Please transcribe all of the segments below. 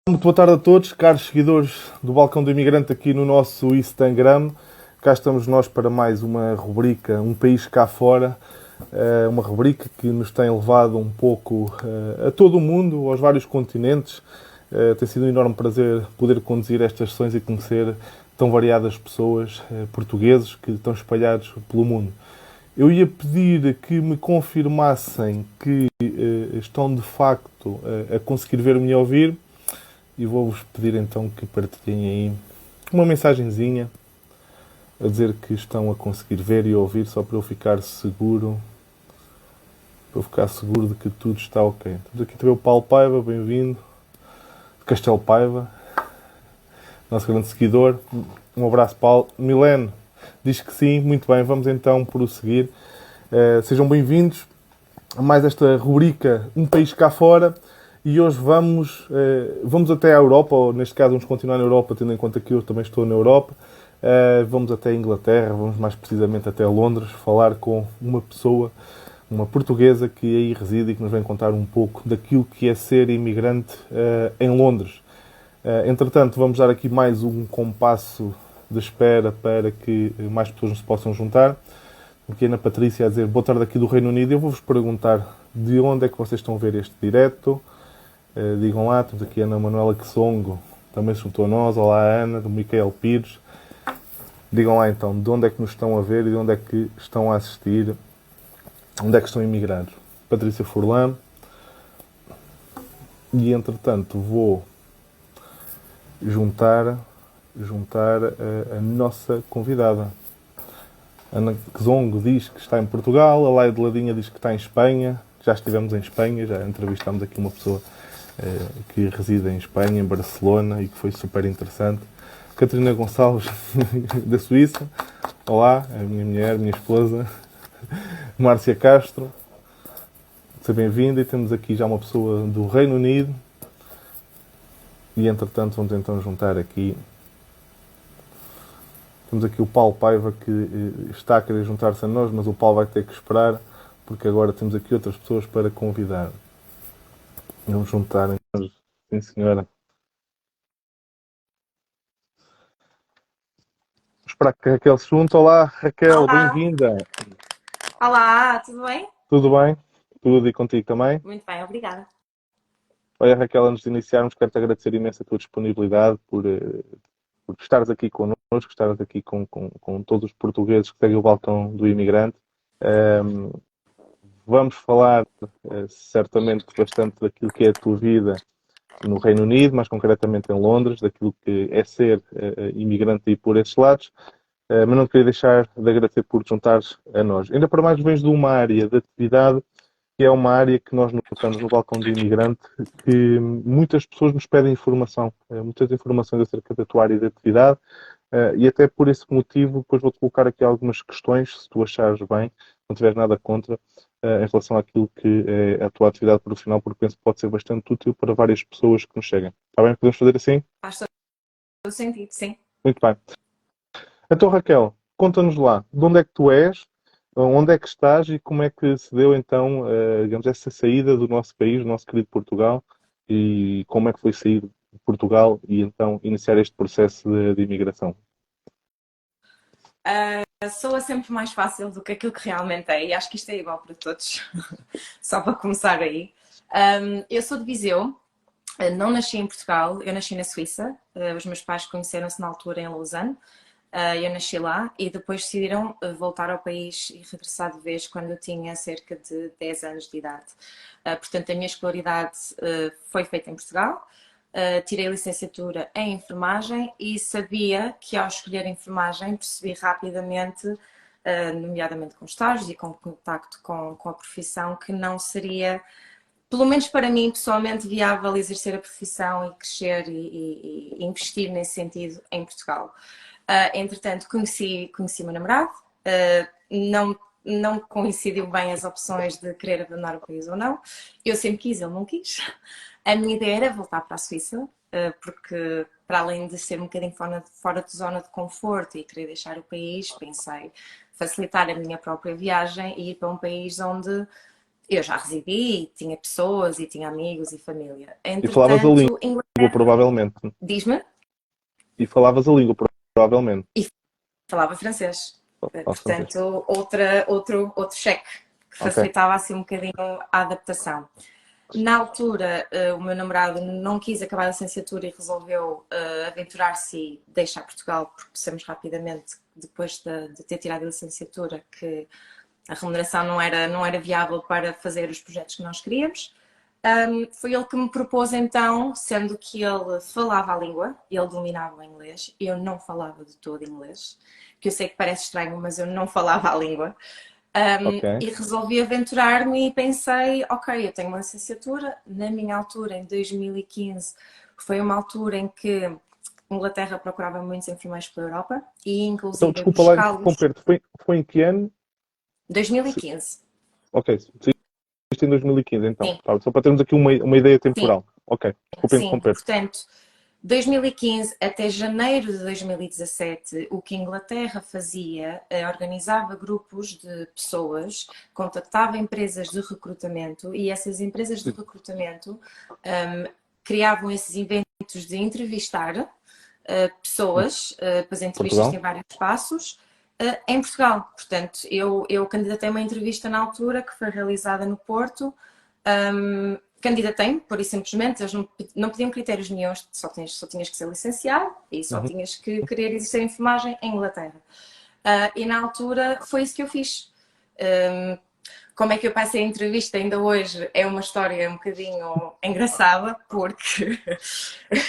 Muito boa tarde a todos, caros seguidores do Balcão do Imigrante aqui no nosso Instagram. Cá estamos nós para mais uma rubrica, Um País Cá Fora. Uma rubrica que nos tem levado um pouco a todo o mundo, aos vários continentes. Tem sido um enorme prazer poder conduzir estas sessões e conhecer tão variadas pessoas, portugueses, que estão espalhados pelo mundo. Eu ia pedir que me confirmassem que estão de facto a conseguir ver-me e ouvir. E vou-vos pedir então que partilhem aí uma mensagenzinha a dizer que estão a conseguir ver e ouvir, só para eu ficar seguro, de que tudo está ok. Temos aqui também o Paulo Paiva, bem-vindo, de Castelo Paiva, nosso grande seguidor. Um abraço, Paulo. Milene diz que sim, muito bem, vamos então prosseguir. Sejam bem-vindos a mais esta rubrica Um País Cá Fora. E hoje vamos até à Europa, ou neste caso vamos continuar na Europa, tendo em conta que eu também estou na Europa. Vamos até a Inglaterra, vamos mais precisamente até Londres, falar com uma pessoa, uma portuguesa que aí reside e que nos vem contar um pouco daquilo que é ser imigrante em Londres. Entretanto, vamos dar aqui mais um compasso de espera para que mais pessoas nos possam juntar. Aqui a Ana Patrícia a dizer boa tarde aqui do Reino Unido. Eu vou-vos perguntar de onde é que vocês estão a ver este direto. Digam lá, temos aqui a Ana Manuela Quesongo, também se juntou a nós. Olá, Ana, do Micael Pires. Digam lá então, de onde é que nos estão a ver e de onde é que estão a assistir, onde é que estão imigrados. Patrícia Furlan. E entretanto vou juntar a nossa convidada. Ana Quesongo diz que está em Portugal, a Laia de Ladinha diz que está em Espanha. Já estivemos em Espanha, já entrevistámos aqui uma pessoa que reside em Espanha, em Barcelona, e que foi super interessante. Catarina Gonçalves, da Suíça. Olá, a minha mulher, minha esposa. Márcia Castro, seja bem-vinda. E temos aqui já uma pessoa do Reino Unido. E entretanto vamos então juntar aqui. Temos aqui o Paulo Paiva que está a querer juntar-se a nós, mas o Paulo vai ter que esperar, porque agora temos aqui outras pessoas para convidar. Vamos juntar, sim senhora. Vou esperar que a Raquel se junte. Olá, Raquel, Olá, bem-vinda. olá, tudo bem? Tudo bem? Tudo e contigo também? Muito bem, obrigada. Olha, Raquel, antes de iniciarmos, quero-te agradecer imenso a tua disponibilidade por estares aqui connosco, estares aqui com todos os portugueses que seguem o Balcão do Imigrante. Um, Vamos falar certamente bastante daquilo que é a tua vida no Reino Unido, mais concretamente em Londres, daquilo que é ser imigrante aí por esses lados. Mas não queria deixar de agradecer por te juntares a nós. Ainda para mais, vens de uma área de atividade que é uma área que nós notamos no Balcão do Imigrante, que muitas pessoas nos pedem informação, muitas informações acerca da tua área de atividade, e até por esse motivo, depois vou-te colocar aqui algumas questões, se tu achares bem, não tiveres nada contra, em relação àquilo que é a tua atividade profissional, porque penso que pode ser bastante útil para várias pessoas que nos chegam. Está bem? Podemos fazer assim? Faz todo sentido, sim. Muito bem. Então, Raquel, conta-nos lá, de onde é que tu és, onde é que estás e como é que se deu então, digamos, essa saída do nosso país, do nosso querido Portugal, e como é que foi sair de Portugal e então iniciar este processo de imigração? Soa sempre mais fácil do que aquilo que realmente é, e acho que isto é igual para todos, só para começar aí. Eu sou de Viseu, não nasci em Portugal, eu nasci na Suíça. Os meus pais conheceram-se na altura em Lausanne. Eu nasci lá e depois decidiram voltar ao país e regressar de vez quando eu tinha cerca de 10 anos de idade. Portanto, a minha escolaridade foi feita em Portugal. Tirei licenciatura em enfermagem e sabia que ao escolher enfermagem percebi rapidamente, nomeadamente com estágios e com contacto com a profissão, que não seria, pelo menos para mim pessoalmente, viável exercer a profissão e crescer e investir nesse sentido em Portugal. Entretanto, conheci o meu namorado, não coincidiu bem as opções de querer abandonar o país ou não. Eu sempre quis, ele não quis. A minha ideia era voltar para a Suíça, porque para além de ser um bocadinho fora de zona de conforto e querer deixar o país, pensei facilitar a minha própria viagem e ir para um país onde Eu já residi, tinha pessoas e tinha amigos e família. E falavas a Entretanto, língua, provavelmente. diz-me, E falavas a língua, provavelmente. e falava francês. Falas francês. Portanto, outro cheque que Ok. facilitava assim um bocadinho a adaptação. Na altura, o meu namorado não quis acabar a licenciatura e resolveu aventurar-se e deixar Portugal, porque percebemos rapidamente, depois de ter tirado a licenciatura, que a remuneração não era viável para fazer os projetos que nós queríamos. Foi ele que me propôs então, sendo que ele falava a língua, ele dominava o inglês, eu não falava de todo inglês, que eu sei que parece estranho, mas eu não falava a língua. Ok. E resolvi aventurar-me e pensei, ok, eu tenho uma licenciatura, na minha altura, em 2015, foi uma altura em que a Inglaterra procurava muitos enfermeiros pela Europa e Então, inclusive desculpa lá buscá-los interromper-te. Foi em que ano? 2015. Ok, saíste em 2015, então. Sim, Tá, só para termos aqui uma ideia sim, temporal. Ok, desculpa sim. interromper-te. Portanto, 2015 até janeiro de 2017, o que a Inglaterra fazia, organizava grupos de pessoas, contactava empresas de recrutamento e essas empresas de recrutamento criavam esses eventos de entrevistar pessoas, para as entrevistas têm Portugal? vários passos, em Portugal. Portanto, eu candidatei uma entrevista na altura que foi realizada no Porto. Candidatei, por e simplesmente, eles não pediam critérios nenhuns, só tinhas que ser licenciado e só Uhum. tinhas que querer exercer enfermagem em Inglaterra. E na altura foi isso que eu fiz. Como é que eu passei a entrevista ainda hoje é uma história um bocadinho engraçada, porque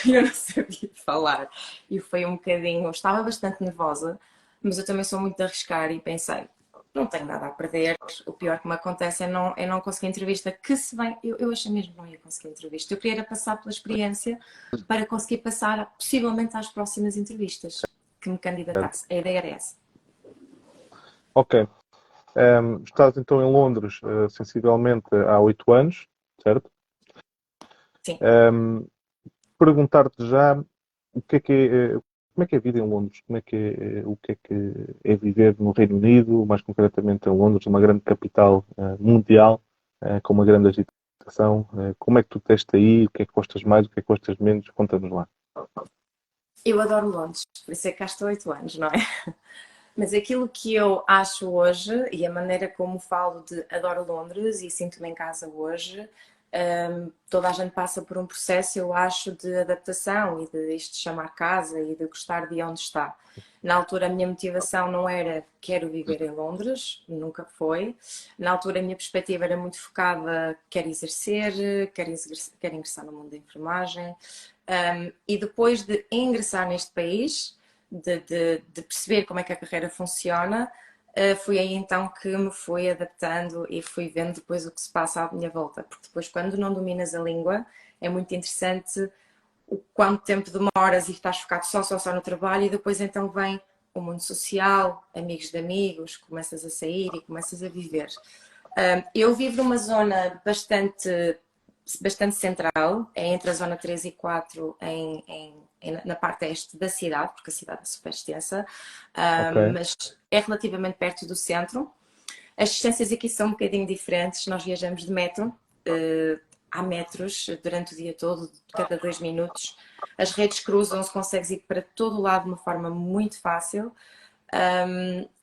eu não sabia falar e foi um bocadinho, estava bastante nervosa, mas eu também sou muito de arriscar e pensei, não tenho nada a perder, o pior que me acontece é não conseguir entrevista, que se bem, eu achei mesmo que não ia conseguir entrevista, eu queria passar pela experiência para conseguir passar possivelmente às próximas entrevistas que me Certo. candidatasse, a ideia era essa. Ok. Estás então em Londres, sensivelmente há 8 anos, certo? Sim. Um, Perguntar-te já o que é, como é que é a vida em Londres? Como é que o que é viver no Reino Unido, mais concretamente em Londres, uma grande capital mundial, com uma grande agitação? Como é que tu teste aí? O que é que gostas mais? O que é que gostas menos? Conta-nos lá. Eu adoro Londres, por isso é que cá estou 8 anos, não é? Mas aquilo que eu acho hoje e a maneira como falo de adoro Londres e sinto-me em casa hoje, toda a gente passa por um processo, eu acho, de adaptação e de isto de chamar casa e de gostar de onde está. Na altura a minha motivação não era quero viver em Londres, nunca foi. Na altura a minha perspectiva era muito focada, quero exercer, quero ingressar no mundo da enfermagem. E depois de ingressar neste país, de perceber como é que a carreira funciona, foi aí então que me fui adaptando e fui vendo depois o que se passa à minha volta. Porque depois, quando não dominas a língua, é muito interessante o quanto tempo demoras e estás focado só no trabalho e depois então vem o mundo social, amigos de amigos, começas a sair e começas a viver. Eu vivo numa zona bastante central, é entre a zona 3 e 4 na parte este da cidade, porque a cidade é super extensa, Ok. mas é relativamente perto do centro. As distâncias aqui são um bocadinho diferentes, nós viajamos de metro, há metros durante o dia todo, cada 2 minutos. As redes cruzam-se, consegues ir para todo o lado de uma forma muito fácil.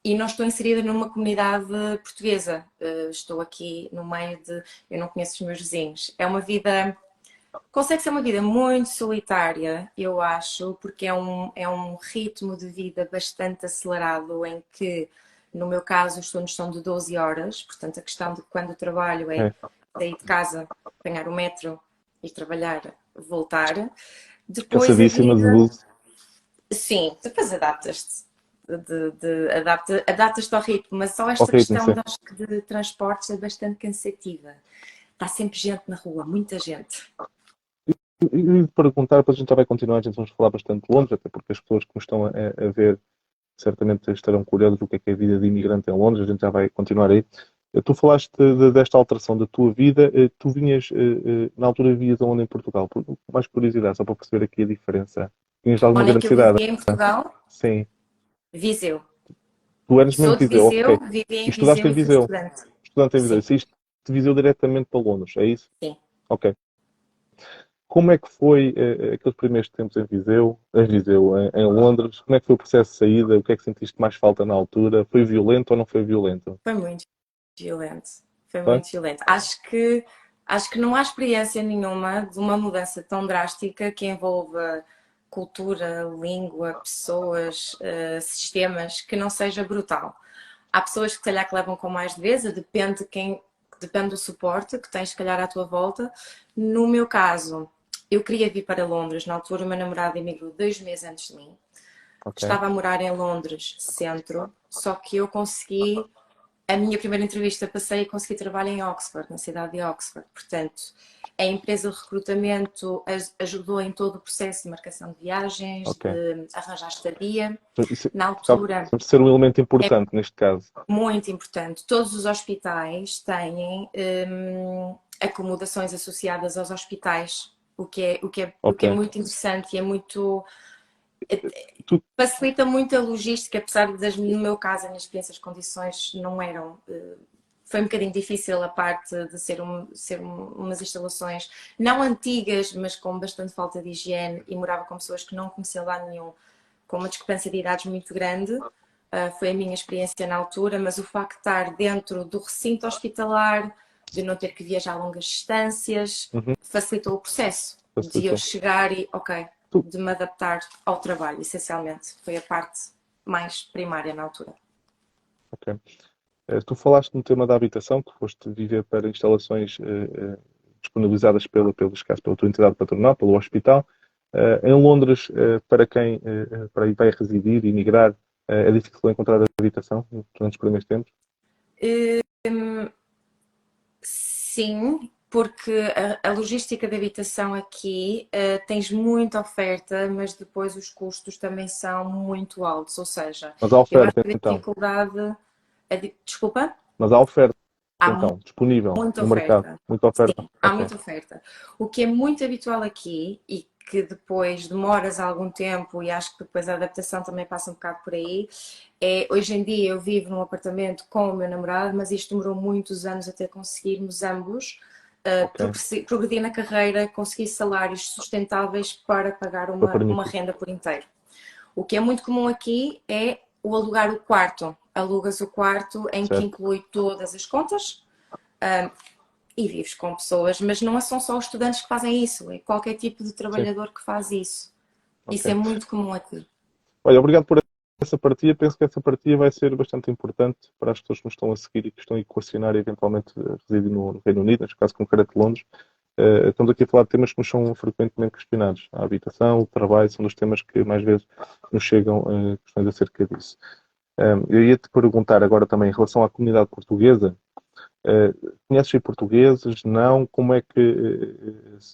E não estou inserida numa comunidade portuguesa. Estou aqui no meio de. Eu não conheço os meus vizinhos. É uma vida. Consegue ser uma vida muito solitária, eu acho, porque é um ritmo de vida bastante acelerado em que, no meu caso, os turnos são de 12 horas, portanto, a questão de quando eu trabalho é É. sair de casa, apanhar o metro, ir trabalhar, voltar. Depois a Cansadíssima de vida, blues. sim, depois adaptas-te. Adaptas-te ao ritmo, mas só Ao esta ritmo, questão sim. de transportes é bastante cansativa. Está sempre gente na rua, muita gente. E perguntar, depois a gente já vai continuar, a gente vamos falar bastante de Londres, até porque as pessoas que nos estão a ver certamente estarão curiosos do que é a vida de imigrante em Londres, a gente já vai continuar aí. Tu falaste desta alteração da tua vida, tu vinhas, na altura vivias aonde em Portugal? Mais curiosidade, só para perceber aqui a diferença. Vinhas de alguma Onde é grande que eu cidade? vivia em Portugal? Sim. Viseu. Tu eras mesmo Sou de de Viseu, ok. Viseu, vivi E em estudaste Viseu em e fui Viseu. estudante. Estudante em Viseu. Sim. E saíste, de Viseu diretamente para Londres, é isso? Sim. Ok. Como é que foi aqueles primeiros tempos em Londres? Como é que foi o processo de saída? O que é que sentiste mais falta na altura? Foi violento ou não foi violento? Foi muito violento. Foi Foi? muito violento. Acho que não há experiência nenhuma de uma mudança tão drástica que envolva cultura, língua, pessoas, sistemas, que não seja brutal. Há pessoas que, se calhar, que levam com mais leveza, depende do suporte que tens, se calhar, à tua volta. No meu caso, eu queria vir para Londres. Na altura, o meu namorado emigrou 2 meses antes de mim. Ok. Estava a morar em Londres, centro, só que eu consegui a minha primeira entrevista passei e consegui trabalho em Oxford, na cidade de Oxford. Portanto, a empresa de recrutamento ajudou em todo o processo de marcação de viagens, Ok. de arranjar estadia. Isso Na acaba altura, por ser um elemento é importante neste caso. muito importante. Todos os hospitais têm acomodações associadas aos hospitais, o Ok. que é muito interessante e é muito Tu, facilita muito a logística, apesar no meu caso, a minha experiência, as condições não eram. Foi um bocadinho difícil a parte de ser umas instalações não antigas, mas com bastante falta de higiene e morava com pessoas que não conheciam lá nenhum, com uma discrepância de idades muito grande. Foi a minha experiência na altura, mas o facto de estar dentro do recinto hospitalar, de não ter que viajar longas distâncias, uhum, facilitou o processo de eu facilitou. chegar e, ok, Tu, de me adaptar ao trabalho, essencialmente. Foi a parte mais primária na altura. ok. Tu falaste no tema da habitação, que foste viver para instalações disponibilizadas pelos casos, pela tua entidade patronal, pelo hospital. Em Londres, para quem para aí vai residir e migrar, é difícil encontrar habitação durante os primeiros tempos? Sim, porque a logística de habitação aqui tens muita oferta, mas depois os custos também são muito altos. Ou seja, Mas há eu acho oferta, que a então. dificuldade. Desculpa? Mas há oferta, Há então, disponível muita no mercado. oferta. Muita oferta. Sim, há Ok. muita oferta. O que é muito habitual aqui e que depois demoras algum tempo e acho que depois a adaptação também passa um bocado por aí, é hoje em dia eu vivo num apartamento com o meu namorado, mas isto demorou muitos anos até conseguirmos ambos Ok. progredir na carreira, conseguir salários sustentáveis para pagar Para uma permitir. renda por inteiro. O que é muito comum aqui é o alugar o quarto. Alugas o quarto em que Certo. inclui todas as contas, e vives com pessoas, mas não são só os estudantes que fazem isso, é qualquer tipo de Sim. trabalhador que faz isso. Isso é Ok. muito comum aqui. Olha, obrigado por essa partilha. Penso que essa partilha vai ser bastante importante para as pessoas que nos estão a seguir e que estão a equacionar e eventualmente residir no Reino Unido, neste caso concreto de Londres. Estamos aqui a falar de temas que nos são frequentemente questionados. A habitação, o trabalho, são dos temas que mais vezes nos chegam questões acerca disso. Eu ia-te perguntar agora também em relação à comunidade portuguesa. Conheces aí portugueses? Não? Como é que,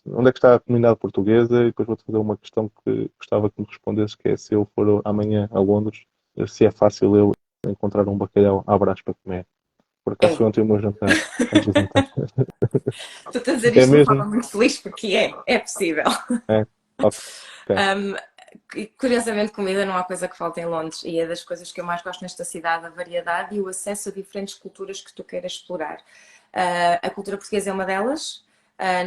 onde é que está a comunidade portuguesa? E depois vou-te fazer uma questão que gostava que me respondesses, que é se eu for amanhã a Londres, se é fácil eu encontrar um bacalhau à Brás para comer. Por acaso É. foi ontem o meu jantar. Antes do jantar. Estou a dizer É isto de uma mesmo? forma muito feliz porque é possível. É. Ok. Um, Curiosamente, comida não há coisa que falte em Londres e é das coisas que eu mais gosto nesta cidade, a variedade e o acesso a diferentes culturas que tu queiras explorar. A cultura portuguesa é uma delas,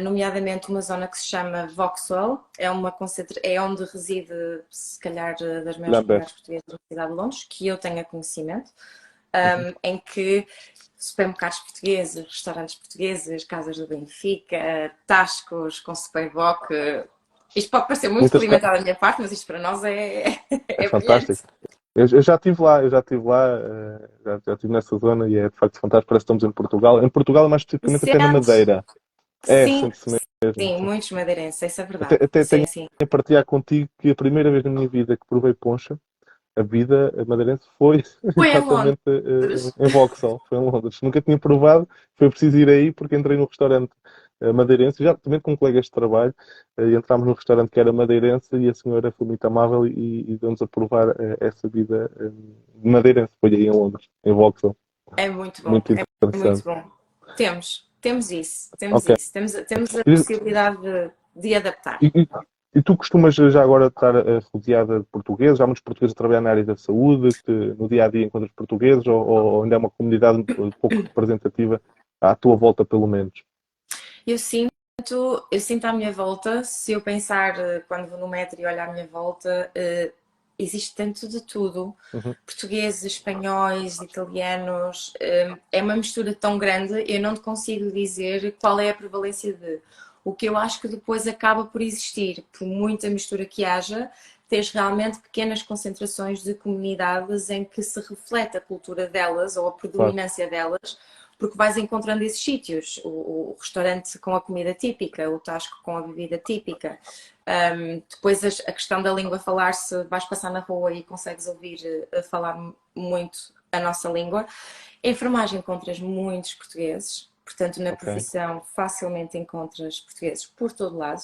nomeadamente uma zona que se chama Vauxhall, é onde reside, se calhar, das maiores Lambert. comunidades portuguesas da cidade de Londres, que eu tenha conhecimento, Uhum. em que supermercados portugueses, restaurantes portugueses, casas do Benfica, tascos com Superboc. Isto pode parecer muito Muitas experimentado da minha parte, mas isto para nós é, É é brilhante. fantástico. Eu já estive lá, já estive nessa zona e é de facto fantástico. Parece que estamos em Portugal. Em Portugal, mais especificamente, até na Sentes? Madeira. É, Sim, sente-se mesmo. sim, Sim. muitos madeirenses, isso é verdade. Até Sim, tenho sim. a partilhar contigo que a primeira vez na minha vida que provei poncha, a vida madeirense, foi Foi em exatamente Londres. em Vauxhall, foi em Londres. Nunca tinha provado, foi preciso ir aí porque entrei num restaurante madeirense, já também com colegas de trabalho, e entrámos num restaurante que era madeirense e a senhora foi muito amável e deu-nos a provar essa vida madeirense. Foi aí em Londres, em Vauxhall. É muito bom, Muito é muito interessante. bom. Temos isso, temos Ok. isso. Temos a possibilidade de adaptar. E, e- e tu costumas já agora estar rodeada de portugueses? Há muitos portugueses a trabalhar na área da saúde, que no dia a dia encontras portugueses, ou ainda é uma comunidade pouco representativa À tua volta, pelo menos. Eu sinto, eu sinto à minha volta, se eu pensar quando vou no metro e olho à minha volta, existe tanto de tudo. Uhum. Portugueses, espanhóis, italianos, é uma mistura tão grande, eu não te consigo dizer qual é a prevalência de. O que eu acho que depois acaba por existir, por muita mistura que haja, tens realmente pequenas concentrações de comunidades em que se reflete a cultura delas ou a Claro. predominância delas, porque vais encontrando esses sítios, o restaurante com a comida típica, o tasco com a bebida típica. Depois a questão da língua falar-se, vais passar na rua e consegues ouvir falar muito a nossa língua. Em enfermagem encontras muitos portugueses, portanto na Ok, profissão facilmente encontras portugueses por todo lado.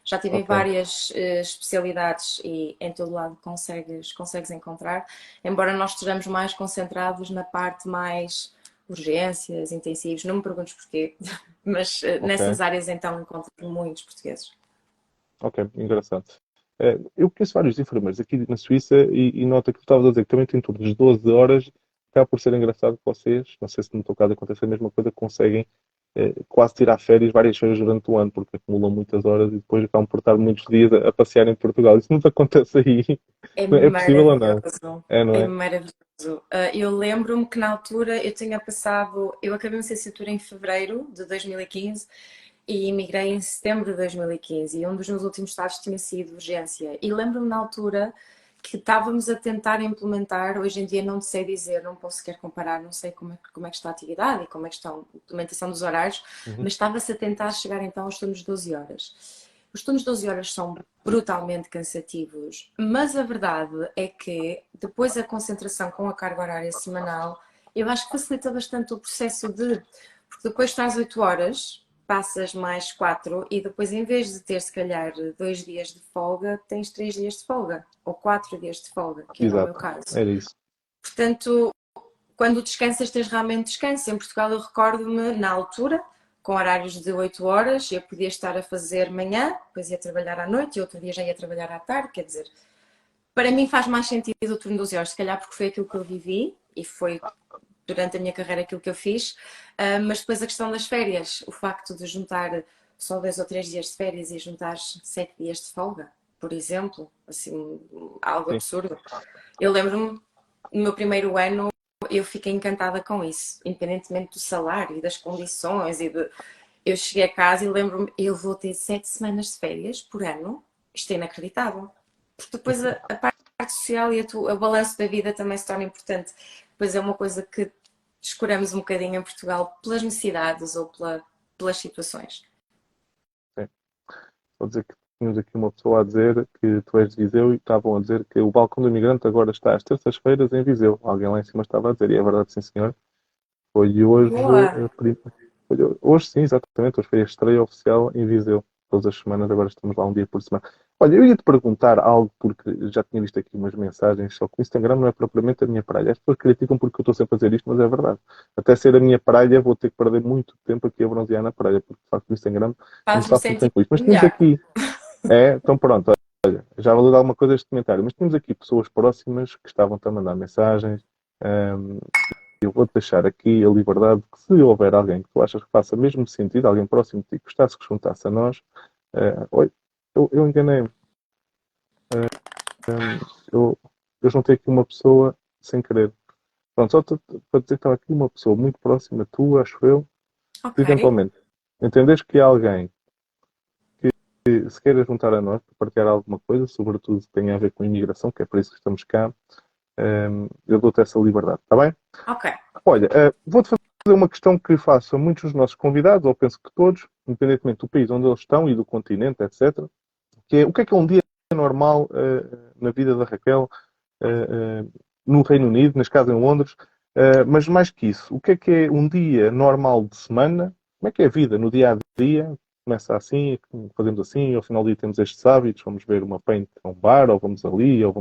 Já tive em ok. várias especialidades e em todo lado consegues encontrar, embora nós estejamos mais concentrados na parte mais urgências, intensivos, não me perguntes porquê, mas Ok. nessas áreas então encontro muitos portugueses. Ok, engraçado. Eu conheço vários enfermeiros aqui na Suíça e nota que tu estavas a dizer que também tem em torno de 12 horas. Acaba por ser engraçado que vocês, não sei se no teu caso acontece a mesma coisa, conseguem quase tirar férias, várias férias durante o ano, porque acumulam muitas horas e depois acabam por estar muitos dias a passear em Portugal. Isso não te acontece aí? É É possível ou não? maravilhoso, É, não é é? maravilhoso. Eu lembro-me que na altura eu tinha passado, eu acabei a licenciatura em fevereiro de 2015 e emigrei em setembro de 2015 e um dos meus últimos estágios tinha sido urgência. E lembro-me na altura que estávamos a tentar implementar, hoje em dia não sei dizer, não posso sequer comparar, não sei como é que está a atividade e como é que está a implementação dos horários, Uhum. mas estava-se a tentar chegar então aos turnos de 12 horas. Os turnos de 12 horas são brutalmente cansativos, mas a verdade é que depois a concentração com a carga horária semanal, eu acho que facilita bastante o processo de, porque depois estás 8 horas, passas mais 4 e depois em vez de ter se calhar 2 dias de folga, tens 3 dias de folga ou 4 dias de folga, que era o meu Exato, caso. era isso. Portanto, quando descansas, tens realmente descanso. Em Portugal, eu recordo-me, na altura, com horários de 8 horas, eu podia estar a fazer manhã, depois ia trabalhar à noite e outro dia já ia trabalhar à tarde. Quer dizer, para mim faz mais sentido o turno de 12 horas, se calhar porque foi aquilo que eu vivi e foi durante a minha carreira aquilo que eu fiz. Mas depois a questão das férias, o facto de juntar só 2 ou 3 dias de férias e juntar 7 dias de folga, por exemplo, assim, algo Sim, absurdo. Eu lembro-me, no meu primeiro ano, eu fiquei encantada com isso, independentemente do salário e das condições. Eu cheguei a casa e lembro-me, eu vou ter 7 semanas de férias por ano. Isto é inacreditável. Porque depois a parte social e o balanço da vida também se torna importante. Depois é uma coisa que descuramos um bocadinho em Portugal pelas necessidades ou pelas situações. sim. Vou dizer que tínhamos aqui uma pessoa a dizer que tu és de Viseu e estavam a dizer que o balcão do imigrante agora está às terças-feiras em Viseu. Alguém lá em cima estava a dizer, e é verdade, sim senhor. Foi hoje, Boa! hoje sim, exatamente, hoje foi a estreia oficial em Viseu. Todas as semanas, agora estamos lá um dia por semana. Olha, eu ia te perguntar algo, porque já tinha visto aqui umas mensagens, só que o Instagram não é propriamente a minha praia. As pessoas criticam porque eu estou sempre a fazer isto, mas é verdade. Até ser a minha praia, vou ter que perder muito tempo aqui a bronzear na praia, porque de facto o Instagram não me Faz-me sabe muito bem sentir com isto. Mas tínhamos melhor. aqui, então pronto, já valeu alguma coisa este comentário, mas tínhamos aqui pessoas próximas que estavam-te a mandar mensagens. hum, eu vou-te deixar aqui a liberdade que, se houver alguém que tu achas que faça mesmo sentido, alguém próximo de ti, que gostasse que se juntasse a nós, oi, eu enganei-me. Eu, eu juntei aqui uma pessoa sem querer. Pronto, só para dizer que estava aqui uma pessoa muito próxima, tu, acho eu, se Ok. eventualmente entenderes que há alguém que se queira juntar a nós para partilhar alguma coisa, sobretudo que tenha a ver com a imigração, que é por isso que estamos cá, eu dou-te essa liberdade, está bem? Ok. Olha, vou-te fazer uma questão que faço a muitos dos nossos convidados, ou penso que todos, independentemente do país onde eles estão e do continente, etc., que é o que é um dia normal na vida da Raquel no Reino Unido, neste caso em Londres, mas mais que isso, o que é um dia normal de semana? Como é que é a vida no dia a dia? Começa assim, fazemos assim, ao final do dia temos estes hábitos, vamos ver uma paint a um bar, ou vamos ali, ou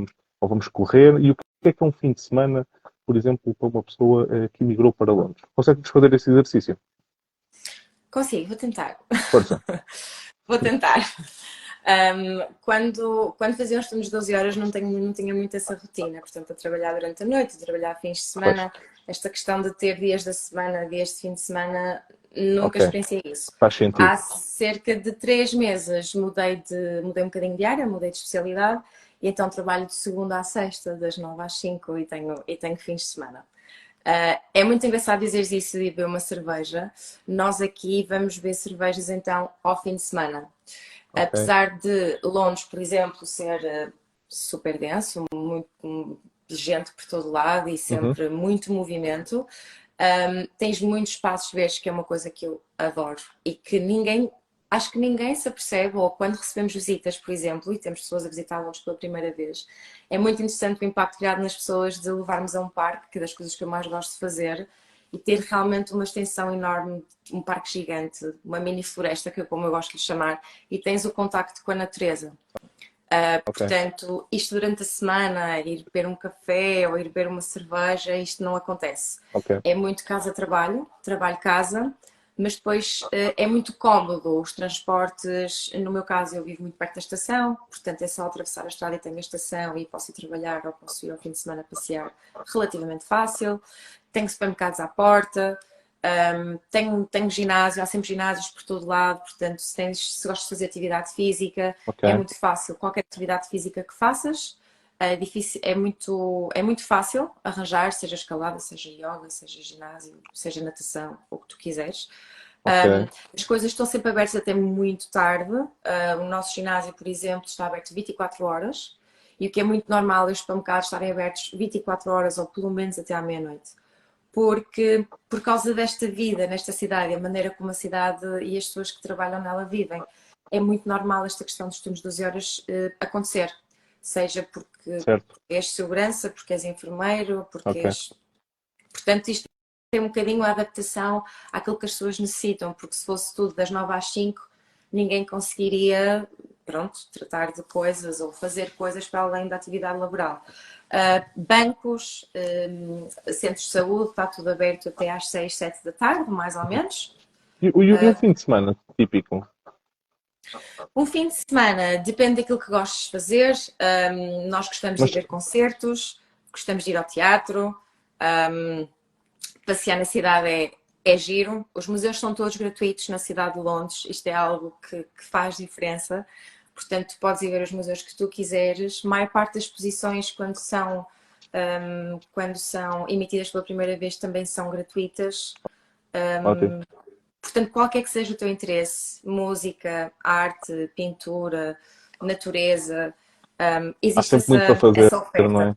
vamos correr, e o que é um fim de semana, por exemplo, para uma pessoa que emigrou para Londres? Consegues fazer esse exercício? Consigo, vou tentar. Força. Vou tentar. Quando fazia os turnos de 12 horas não tinha muito essa rotina, portanto, a trabalhar durante a noite, a trabalhar fins de Pois. semana, esta questão de ter dias da semana, dias de fim de semana, Nunca Ok, experienciei isso. faz sentido. Há cerca de 3 meses mudei um bocadinho de área, mudei de especialidade e então trabalho de segunda à sexta, das 9 às 5 e tenho fins de semana. É muito engraçado dizer isso de beber uma cerveja. Nós aqui vamos beber cervejas então ao fim de semana. Ok. Apesar de Londres, por exemplo, ser super denso, muito gente por todo lado e Uhum. sempre muito movimento, tens muitos espaços verdes, que é uma coisa que eu adoro e que acho que ninguém se apercebe, ou quando recebemos visitas, por exemplo, e temos pessoas a visitar-nos pela primeira vez, é muito interessante o impacto criado nas pessoas de levarmos a um parque, que é das coisas que eu mais gosto de fazer, e ter realmente uma extensão enorme, um parque gigante, uma mini floresta, que é como eu gosto de lhe chamar, e tens o contacto com a natureza. Ok. Portanto, isto durante a semana, ir beber um café ou ir beber uma cerveja, isto não acontece. Ok. É muito casa-trabalho, trabalho-casa, mas depois é muito cómodo os transportes. No meu caso, eu vivo muito perto da estação, portanto é só atravessar a estrada e tenho a estação e posso ir trabalhar ou posso ir ao fim de semana passear relativamente fácil. Tenho supermercados à porta, tenho ginásio, há sempre ginásios por todo lado, portanto, se gostas de fazer atividade física, é Ok. muito fácil. Qualquer atividade física que faças, é muito fácil arranjar, seja escalada, seja yoga, seja ginásio, seja natação, o que tu quiseres. Ok. As coisas estão sempre abertas até muito tarde. O nosso ginásio, por exemplo, está aberto 24 horas. E o que é muito normal é os supermercados estarem abertos 24 horas ou pelo menos até à meia-noite, porque por causa desta vida nesta cidade, a maneira como a cidade e as pessoas que trabalham nela vivem, é muito normal esta questão dos turnos de 12 horas acontecer, seja Certo. porque és segurança, porque és enfermeiro, porque Ok. és... Portanto, isto tem um bocadinho a adaptação àquilo que as pessoas necessitam, porque se fosse tudo das 9 às 5, ninguém conseguiria, pronto, tratar de coisas ou fazer coisas para além da atividade laboral. Bancos, centros de saúde, está tudo aberto até às 6, 7 da tarde, mais ou menos. E um fim de semana típico? Um fim de semana, depende daquilo que gostes de fazer. Nós gostamos de ir Mas ver concertos, gostamos de ir ao teatro, passear na cidade é giro. Os museus são todos gratuitos na cidade de Londres, isto é algo que faz diferença. Portanto, podes ir ver os museus que tu quiseres. A maior parte das exposições, quando são emitidas pela primeira vez, também são gratuitas. ótimo. Portanto, qualquer que seja o teu interesse, música, arte, pintura, natureza, Há existe sempre muito para fazer, essa não oferta. é?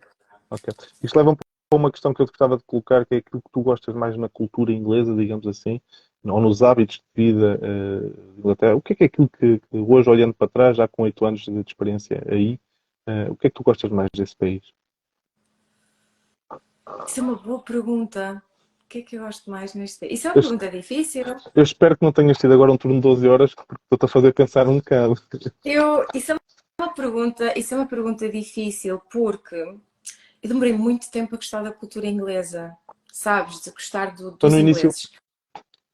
Ok. Isto leva um pouco a uma questão que eu te gostava de colocar, que é aquilo que tu gostas mais na cultura inglesa, digamos assim, ou nos hábitos de vida de Inglaterra. O que é aquilo que hoje, olhando para trás, já com 8 anos de experiência aí, o que é que tu gostas mais desse país? Isso é uma boa pergunta. O que é que eu gosto mais neste? Isso é uma Eu, pergunta difícil. eu espero que não tenhas tido agora um turno de 12 horas, porque estou-te a fazer pensar um bocado. Isso é uma pergunta difícil porque eu demorei muito tempo a gostar da cultura inglesa, sabes? De gostar Estou dos no início. ingleses.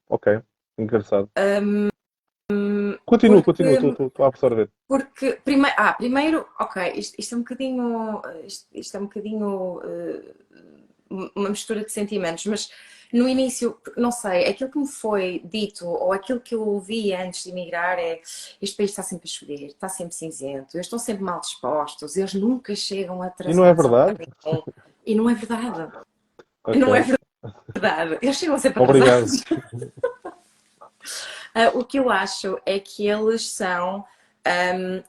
Ok, engraçado. Continua, Porque, continua, estou a absorver. primeiro, ok, isto é um bocadinho, isto é um bocadinho uma mistura de sentimentos, mas no início, não sei, aquilo que me foi dito ou aquilo que eu ouvi antes de emigrar é: este país está sempre a chover, está sempre cinzento, eles estão sempre mal dispostos, eles nunca chegam E não é atrasados a lugar verdade? nenhum. E não é verdade. Não é Ok. verdade. Eles chegam sempre Obrigado. atrasados. O que eu acho é que eles são, um,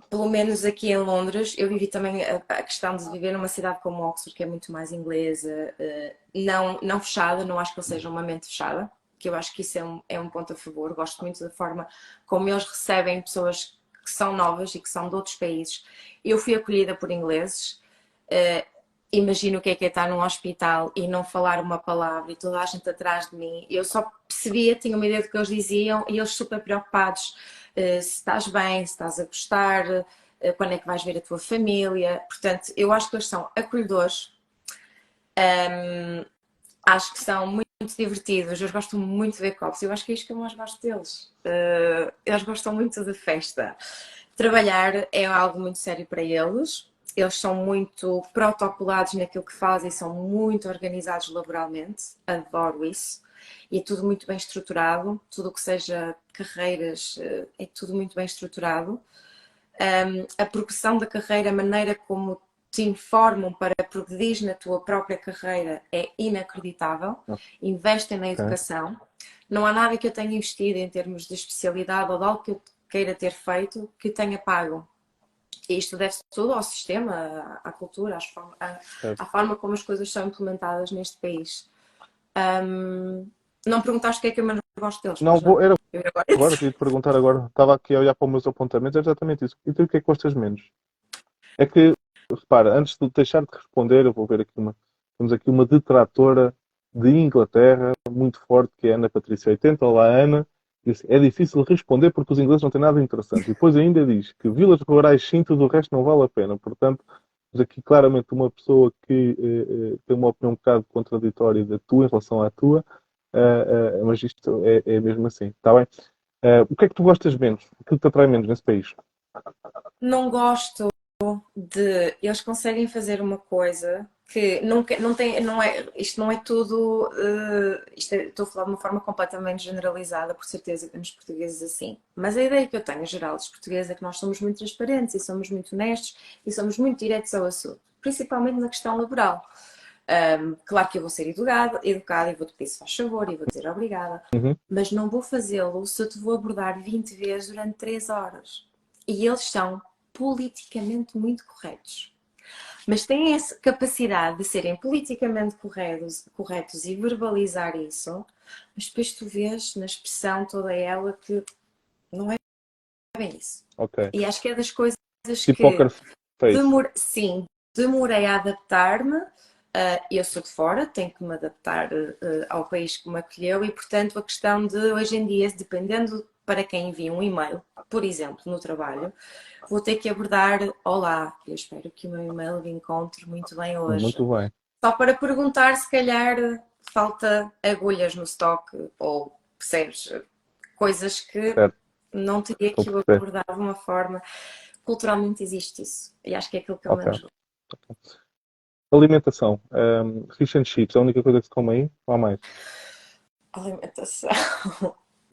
pelo menos aqui em Londres, eu vivi também a questão de viver numa cidade como Oxford, que é muito mais inglesa, não fechada, não acho que eles sejam uma mente fechada, que eu acho que isso é um ponto a favor. Gosto muito da forma como eles recebem pessoas que são novas e que são de outros países. Eu fui acolhida por ingleses. Imagino o que é estar num hospital e não falar uma palavra e toda a gente atrás de mim. Eu só percebia, tinha uma ideia do que eles diziam e eles super preocupados, se estás bem, se estás a gostar, quando é que vais ver a tua família. Portanto, eu acho que eles são acolhedores, acho que são muito divertidos, eles gostam muito de ver copos. Eu acho que é isto que eu mais gosto deles. Eles gostam muito de festa. Trabalhar é algo muito sério para eles. Eles são muito protocolados naquilo que fazem, são muito organizados laboralmente. Adoro isso. e é tudo muito bem estruturado, tudo o que seja carreiras é tudo muito bem estruturado. A progressão da carreira, a maneira como te informam para progredir na tua própria carreira é inacreditável. Investem na Ok. educação. Não há nada que eu tenha investido em termos de especialidade ou de algo que eu queira ter feito que tenha pago. E isto deve-se tudo ao sistema, à cultura, Certo. à forma como as coisas são implementadas neste país. Não perguntaste o que é que eu menos gosto deles, Não, pois não? era Eu agora agora, queria te perguntar agora. Estava aqui a olhar para os meus apontamentos, é exatamente isso. E tu o que é que gostas menos? É que, repara, antes de deixar de responder, eu vou ver aqui temos aqui uma detratora de Inglaterra, muito forte, que é a Ana Patrícia 80. Olá, Ana. Disse, é difícil responder porque os ingleses não têm nada interessante. E depois ainda diz que vilas rurais sim, tudo o resto não vale a pena. Portanto, temos aqui claramente uma pessoa que tem uma opinião um bocado contraditória da tua em relação à tua, mas isto é mesmo assim. Está bem? O que é que tu gostas menos? O que te atrai menos nesse país? não gosto eles conseguem fazer uma coisa que não tem, não é, isto não é tudo, estou a falar de uma forma completamente generalizada, por certeza que temos portugueses assim, mas a ideia que eu tenho, em geral, dos portugueses é que nós somos muito transparentes e somos muito honestos e somos muito diretos ao assunto, principalmente na questão laboral. Claro que eu vou ser educada e vou-te pedir se faz favor e vou dizer obrigada, Uhum. mas não vou fazê-lo se eu te vou abordar 20 vezes durante 3 horas. E eles são politicamente muito corretos. Mas têm essa capacidade de serem politicamente corretos e verbalizar isso, mas depois tu vês na expressão toda ela que não é bem isso. Ok. E acho que é das coisas Tipo que poker face. sim, demorei a adaptar-me. Eu sou de fora, tenho que me adaptar ao país que me acolheu e, portanto, a questão de hoje em dia, dependendo para quem envia um e-mail, por exemplo, no trabalho, vou ter que abordar: olá, eu espero que o meu e-mail me encontre muito bem hoje. Muito bem. Só para perguntar se calhar falta agulhas no estoque ou, percebes, coisas que Certo. não teria Estou a que eu perceber. abordar de uma forma. Culturalmente existe isso. E acho que é aquilo que eu menos Ok. gosto. Alimentação. Fish and chips. É a única coisa que se come aí? Ou há mais? Alimentação.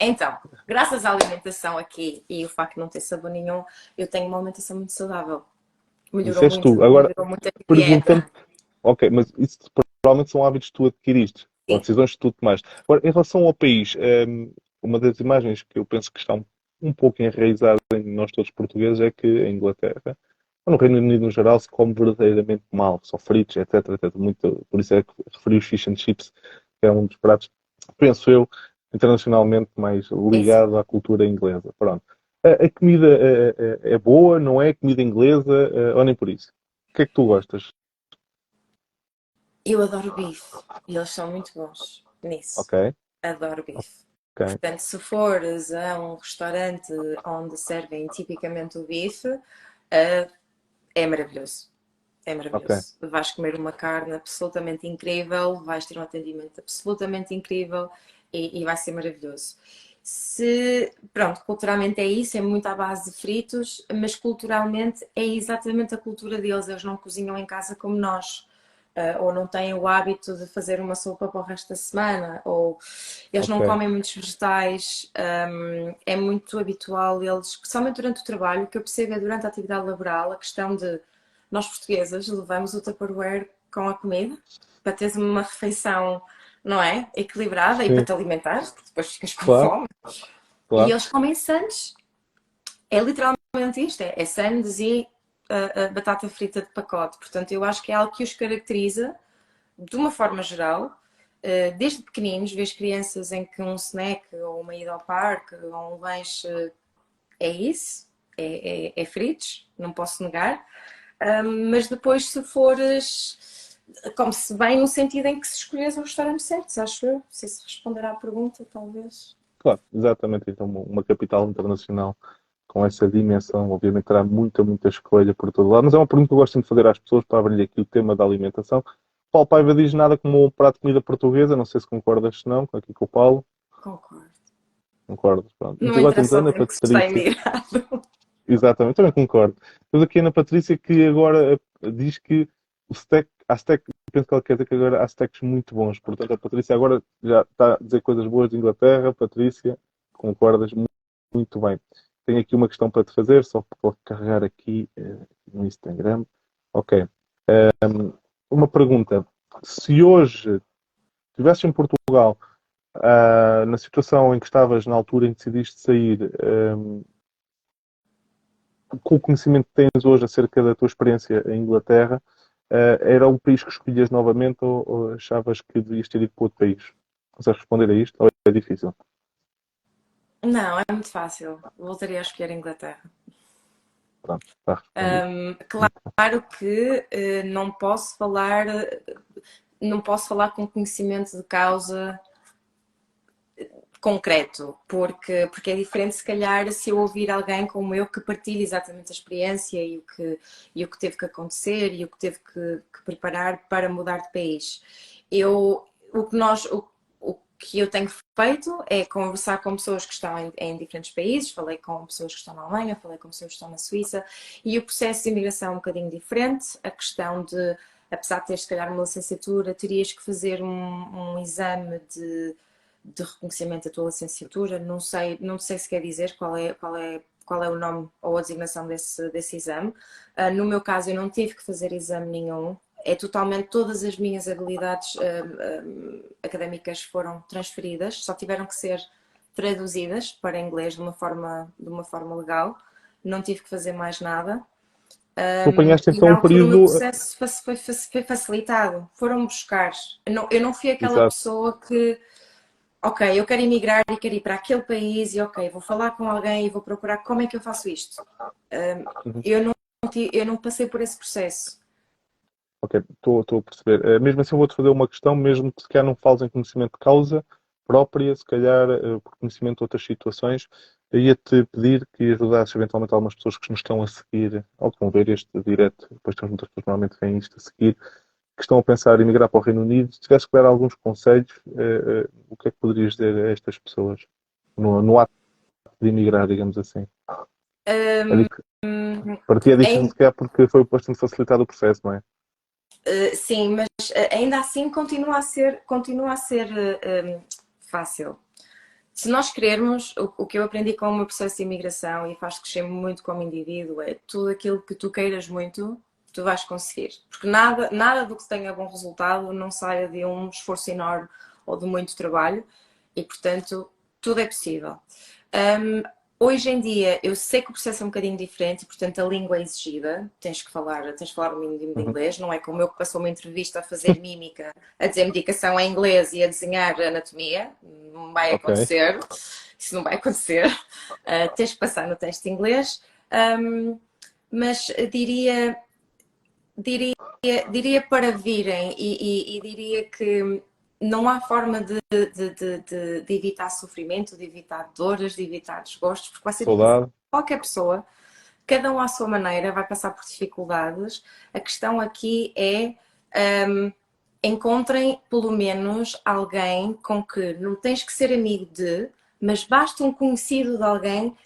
Então, graças à alimentação aqui e o facto de não ter sabor nenhum, eu tenho uma alimentação muito saudável. Disseste tu. Agora, Melhorou muito a minha perguntando. dieta. Ok, mas isso provavelmente são hábitos que tu adquiriste. Ou Sim. decisões que tu tomaste. Agora, em relação ao país, uma das imagens que eu penso que está um pouco enraizada em nós todos portugueses é que em Inglaterra, ou no Reino Unido no geral, se come verdadeiramente mal. Só fritos, etc, etc. Muito, por isso é que referi os fish and chips, que é um dos pratos, penso eu, internacionalmente mais É assim. ligado à cultura inglesa. Pronto. A comida é boa, não é? Comida inglesa, ou nem por isso. O que é que tu gostas? Eu adoro bife. E eles são muito bons nisso. Ok, Adoro bife. ok, Portanto, se fores a um restaurante onde servem tipicamente o bife, é maravilhoso. É ok. maravilhoso. Vais comer uma carne absolutamente incrível, vais ter um atendimento absolutamente incrível e vai ser maravilhoso. Pronto, culturalmente é isso, é muito à base de fritos, mas culturalmente é exatamente a cultura deles. Eles não cozinham em casa como nós. Ou não têm o hábito de fazer uma sopa para o resto da semana, ou eles não Ok. comem muitos vegetais. É muito habitual eles, especialmente durante o trabalho, o que eu percebo é durante a atividade laboral, a questão de nós portuguesas levamos o Tupperware com a comida para teres uma refeição, não é? Equilibrada e para Sim, te alimentares, porque depois ficas com claro, fome. E claro. eles comem sandes. É literalmente isto: é sandes e batata frita de pacote. Portanto, eu acho que é algo que os caracteriza de uma forma geral. Desde pequeninos, vês crianças em que um snack ou uma ida ao parque ou um lanche é isso, é fritos, não posso negar. Mas depois, se fores, come-se bem no sentido em que se escolhes o restaurante certo, acho eu. Não sei se responder à pergunta, talvez. Claro, exatamente. Então, uma capital internacional com essa dimensão, obviamente, terá muita escolha por todo lado. Mas é uma pergunta que eu gosto de fazer às pessoas para abrir aqui o tema da alimentação. Paulo Paiva diz nada como um prato de comida portuguesa. Não sei se concordas, se não, aqui com o Paulo. Concordo. Concordas, pronto. Não Agora temos interessa a o Ana tempo que se está Patrícia. imigrado. Exatamente, também concordo. Temos aqui a Ana Patrícia que agora diz que o steak penso que ela quer dizer que agora há sotaques muito bons. Portanto, a Patrícia agora já está a dizer coisas boas de Inglaterra. Patrícia, concordas muito bem. Tenho aqui uma questão para te fazer, só vou carregar aqui no Instagram. Ok. Uma pergunta. Se hoje estivesses em Portugal, na situação em que estavas na altura em que decidiste sair, com o conhecimento que tens hoje acerca da tua experiência em Inglaterra, era um país que escolhias novamente ou achavas que devias ter ido para outro país? Consegues responder a isto ou é difícil? Não, é muito fácil. Voltaria a escolher a Inglaterra. Pronto, está respondido. Claro que não posso falar com conhecimento de causa concreto, porque é diferente se calhar se eu ouvir alguém como eu que partilha exatamente a experiência e o que teve que acontecer e o que teve que preparar para mudar de país. O que eu tenho feito é conversar com pessoas que estão em diferentes países, falei com pessoas que estão na Alemanha, falei com pessoas que estão na Suíça, e o processo de imigração é um bocadinho diferente, a questão de, apesar de ter se calhar uma licenciatura, terias que fazer um exame de reconhecimento da tua licenciatura, não sei se quer dizer qual é o nome ou a designação desse exame. No meu caso, eu não tive que fazer exame nenhum. É totalmente, todas as minhas habilidades académicas foram transferidas, só tiveram que ser traduzidas para inglês de uma forma legal. Não tive que fazer mais nada. Tu apanhaste E então na um altura o meu período. processo foi facilitado. Foram buscar. Eu não fui aquela Exato. pessoa que ok, eu quero emigrar e quero ir para aquele país e ok, vou falar com alguém e vou procurar como é que eu faço isto. Uhum. Eu eu não passei por esse processo. Ok, estou a perceber. Mesmo assim, eu vou-te fazer uma questão, mesmo que se calhar não fales em conhecimento de causa própria, se calhar por conhecimento de outras situações, eu ia-te pedir que ajudasses eventualmente algumas pessoas que nos estão a seguir, ou que vão ver este direto, depois temos muitas pessoas que normalmente veem isto a seguir, que estão a pensar em migrar para o Reino Unido. Se tivesse que dar alguns conselhos, o que é que poderias dizer a estas pessoas no ato de emigrar, digamos assim? É Um, dif- Para ti é difícil, em- se calhar, porque foi bastante facilitado o processo, não é? sim, mas ainda assim continua a ser fácil. Se nós querermos, o que eu aprendi com o meu processo de imigração e faz crescer muito como indivíduo é tudo aquilo que tu queiras muito, tu vais conseguir. Porque nada do que tenha bom resultado não saia de um esforço enorme ou de muito trabalho e, portanto, tudo é possível. Um, Hoje em dia, eu sei que o processo é um bocadinho diferente, portanto, a língua é exigida, tens que falar o mínimo de Uhum. inglês, não é como eu que passou uma entrevista a fazer mímica, a dizer medicação em inglês e a desenhar anatomia, não vai Ok. acontecer, isso não vai acontecer, tens que passar no teste de inglês, um, mas diria, diria para virem e diria que não há forma de evitar sofrimento, de evitar dores, de evitar desgostos, porque vai ser difícil. Saudade. Qualquer pessoa, cada um à sua maneira, vai passar por dificuldades. A questão aqui é encontrem pelo menos alguém com que não tens que ser amigo de, mas basta um conhecido de alguém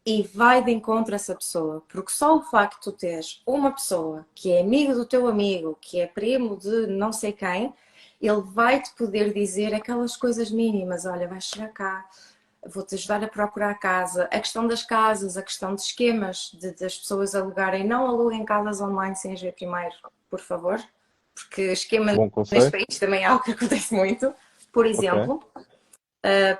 e vai de encontro a essa pessoa, porque só o facto de tu teres uma pessoa que é amigo do teu amigo, que é primo de não sei quem, ele vai-te poder dizer aquelas coisas mínimas, olha, vais chegar cá, vou-te ajudar a procurar casa, a questão das casas, a questão de esquemas, das pessoas alugarem, não aluguem casas online sem ver primeiro, por favor, porque esquema Bom neste conselho. país também é algo que acontece muito, por Ok. exemplo,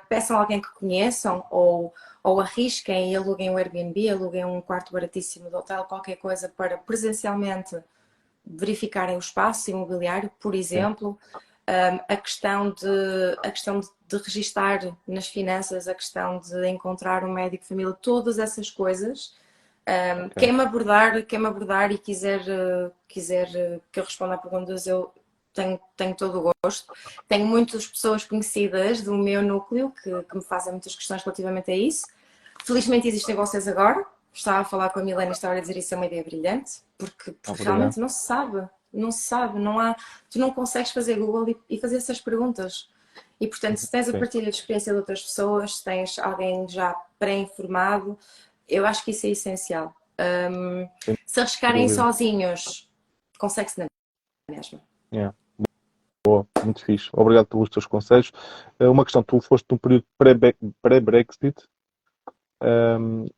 peçam alguém que conheçam ou arrisquem e aluguem um Airbnb, aluguem um quarto baratíssimo de hotel, qualquer coisa para presencialmente verificarem o espaço imobiliário, por Sim. exemplo, a questão de registar nas finanças, a questão de encontrar um médico de família, todas essas coisas. Ok. Quem me abordar e quiser que eu responda a perguntas, eu tenho todo o gosto. Tenho muitas pessoas conhecidas do meu núcleo que me fazem muitas questões relativamente a isso. Felizmente existem vocês agora. Estava a falar com a Milena e estava a dizer isso é uma ideia brilhante, porque Obrigado. realmente não se sabe, não há, tu não consegues fazer Google e fazer essas perguntas. E portanto, se tens a Sim. partilha de experiência de outras pessoas, se tens alguém já pré-informado, eu acho que isso é essencial. Sem Se arriscarem dúvida. sozinhos, consegue-se na mesma. Yeah. Boa, muito fixe. Obrigado pelos teus conselhos. Uma questão, tu foste num período pré-Brexit.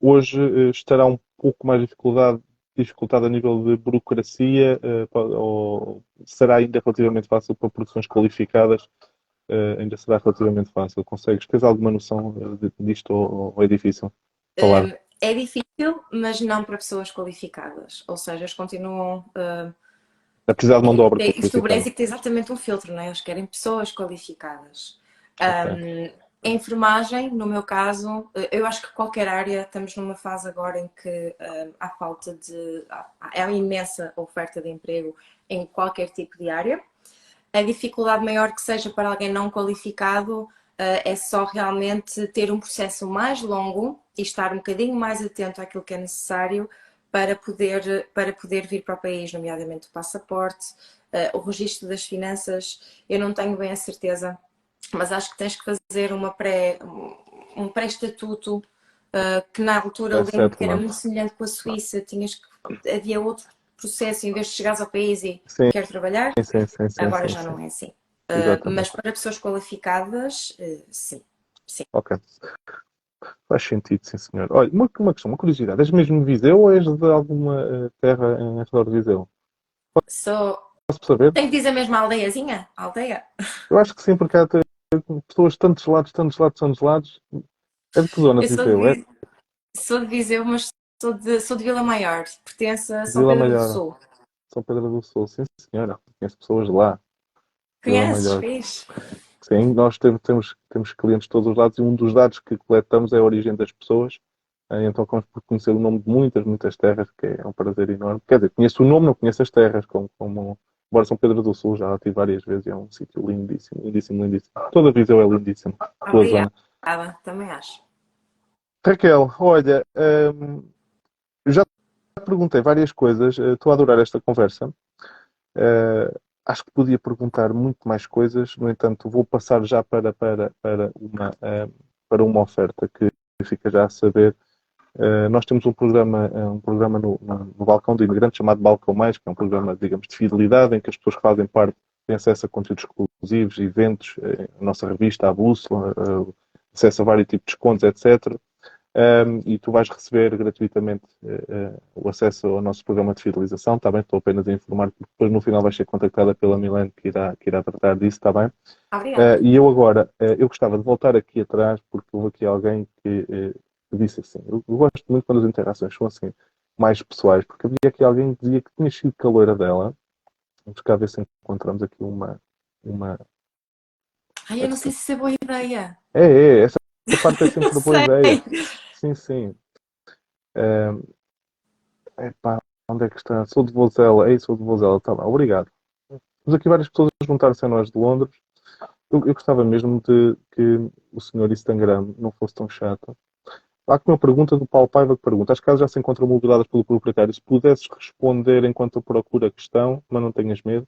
Hoje estará um pouco mais dificultado a nível de burocracia, ou será ainda relativamente fácil para produções qualificadas? Ainda será relativamente fácil. Tens alguma noção disto ou é difícil falar? É difícil, mas não para pessoas qualificadas. Ou seja, eles continuam. É precisar de mão de obra Isto do qualificada. Brexit tem exatamente um filtro, não é? Eles querem pessoas qualificadas. Ok, A enfermagem, no meu caso, eu acho que qualquer área, estamos numa fase agora em que há falta de. Há imensa oferta de emprego em qualquer tipo de área. A dificuldade maior que seja para alguém não qualificado é só realmente ter um processo mais longo e estar um bocadinho mais atento àquilo que é necessário para poder vir para o país, nomeadamente o passaporte, o registro das finanças. Eu não tenho bem a certeza, mas acho que tens que fazer um pré-estatuto que na altura é lembro que era settlement. muito semelhante com a Suíça. Havia outro processo, em vez de chegares ao país e Sim, quero trabalhar, sim, sim, sim, agora sim, já sim. não é assim. Mas Exatamente. para pessoas qualificadas, sim. Sim. Ok. Faz sentido, sim, senhor. Olha, uma questão, uma curiosidade. És mesmo de Viseu ou és de alguma terra em redor de Viseu? Sou. Posso saber? Tenho que dizer mesmo a aldeiazinha? A aldeia? Eu acho que sim, porque há pessoas de tantos lados, tantos lados, tantos lados. É de que zona Eu de Viseu? É sou de Viseu, mas sou de Vila Maior. Pertence a de São Vila Pedro do Maior, Sul. São Pedro do Sul. Sim, senhora. Conheço pessoas de lá, Vila Conheces? Maior. Fiz? Sim, nós temos clientes de todos os lados e um dos dados que coletamos é a origem das pessoas. Então acabamos por conhecer o nome de muitas, muitas terras, que é um prazer enorme. Quer dizer, conheço o nome, não conheço as terras, embora São Pedro do Sul já lá estive várias vezes, é um sítio lindíssimo, lindíssimo, lindíssimo. Toda a Viseu é lindíssima, pela Obrigada. zona. Também acho. Raquel, olha, já te perguntei várias coisas, estou a adorar esta conversa. Acho que podia perguntar muito mais coisas, no entanto, vou passar já para uma oferta que fica já a saber. Nós temos um programa no Balcão de Imigrantes chamado Balcão Mais, que é um programa, digamos, de fidelidade, em que as pessoas que fazem parte têm acesso a conteúdos exclusivos, eventos, a nossa revista, a Bússola, acesso a vários tipos de descontos, etc. E tu vais receber gratuitamente o acesso ao nosso programa de fidelização, está bem? Estou apenas a informar que depois no final vais ser contactada pela Milene que irá tratar disso, está bem? Obrigada. E eu agora, eu gostava de voltar aqui atrás, porque houve aqui alguém que disse assim, eu gosto muito quando as interações são assim, mais pessoais, porque havia aqui alguém que dizia que tinha sido caloira dela. Vamos cá ver se encontramos aqui uma... Ai, eu não sei se isso é boa ideia. Essa parte é sempre Não uma boa sei. ideia. Sim, sim. Epá, onde é que está? Sou de Vozela. Ei, sou de Vozela. Tá bem, obrigado. Temos aqui várias pessoas a juntar-se a nós de Londres. Eu gostava mesmo de que o senhor Instagram não fosse tão chato. Há aqui uma pergunta do Paulo Paiva que pergunta: as casas já se encontram mobiliadas pelo proprietário? Se pudesses responder enquanto eu procuro a questão, mas não tenhas medo.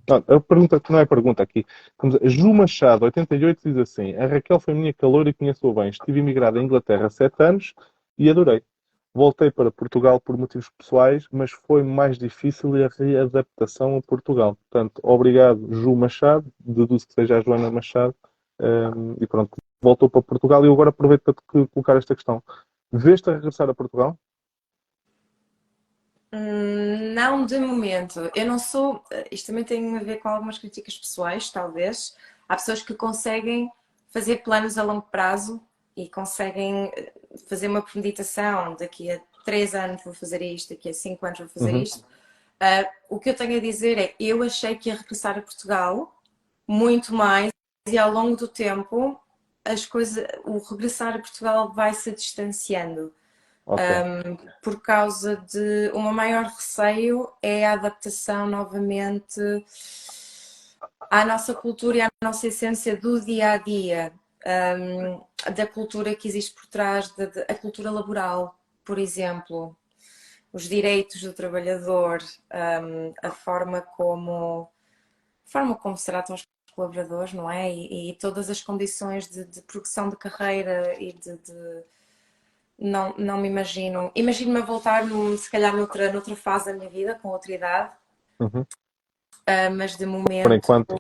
Não, a pergunta que não é pergunta aqui. Ju Machado, 88, diz assim: a Raquel foi minha caloura e conheço-a bem. Estive imigrada à Inglaterra há 7 anos e adorei. Voltei para Portugal por motivos pessoais, mas foi mais difícil a readaptação a Portugal. Portanto, obrigado, Ju Machado. Deduzo que seja a Joana Machado. E pronto, voltou para Portugal. E eu agora aproveito para te colocar esta questão. Vês-te a regressar a Portugal? Não de momento. Eu não sou. Isto também tem a ver com algumas críticas pessoais, talvez. Há pessoas que conseguem fazer planos a longo prazo e conseguem fazer uma premeditação. Daqui a 3 anos vou fazer isto, daqui a 5 anos vou fazer Uhum. isto. O que eu tenho a dizer é: eu achei que ia regressar a Portugal muito mais e ao longo do tempo as coisas, o regressar a Portugal vai se distanciando Ok, por causa de o meu maior receio é a adaptação novamente à nossa cultura e à nossa essência do dia a dia, da cultura que existe por trás, a cultura laboral, por exemplo, os direitos do trabalhador, a forma como se tratam os colaboradores, não é? E todas as condições de progressão de carreira e não me imagino. Imagino-me a voltar, se calhar, noutra fase da minha vida, com outra idade, Uhum. mas Por enquanto,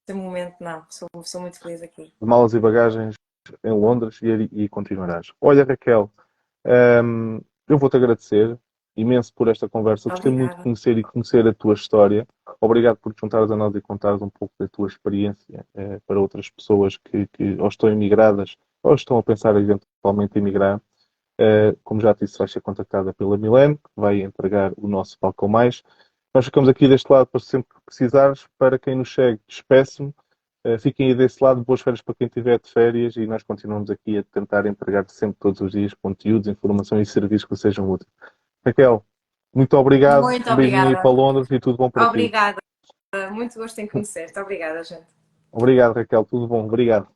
de momento não. Sou muito feliz aqui. de malas e bagagens em Londres e continuarás. Olha, Raquel, eu vou-te agradecer imenso por esta conversa. Eu gostei muito de Obrigada. conhecer e conhecer a tua história. Obrigado por te juntares a nós e contares um pouco da tua experiência para outras pessoas que ou estão imigradas ou estão a pensar eventualmente em emigrar. Como já te disse, vais ser contactada pela Milene, que vai entregar o nosso Balcão Mais. Nós ficamos aqui deste lado para sempre que precisares. Para quem nos segue, despeço-me. Fiquem aí desse lado, boas férias para quem estiver de férias e nós continuamos aqui a tentar entregar sempre todos os dias conteúdos, informação e serviços que sejam úteis. Raquel, muito obrigado, Muito um beijinho aí para obrigada. Londres e tudo bom para ti. Obrigada. Muito gosto em conhecer-te. Obrigada, gente. Obrigado, Raquel, tudo bom, obrigado.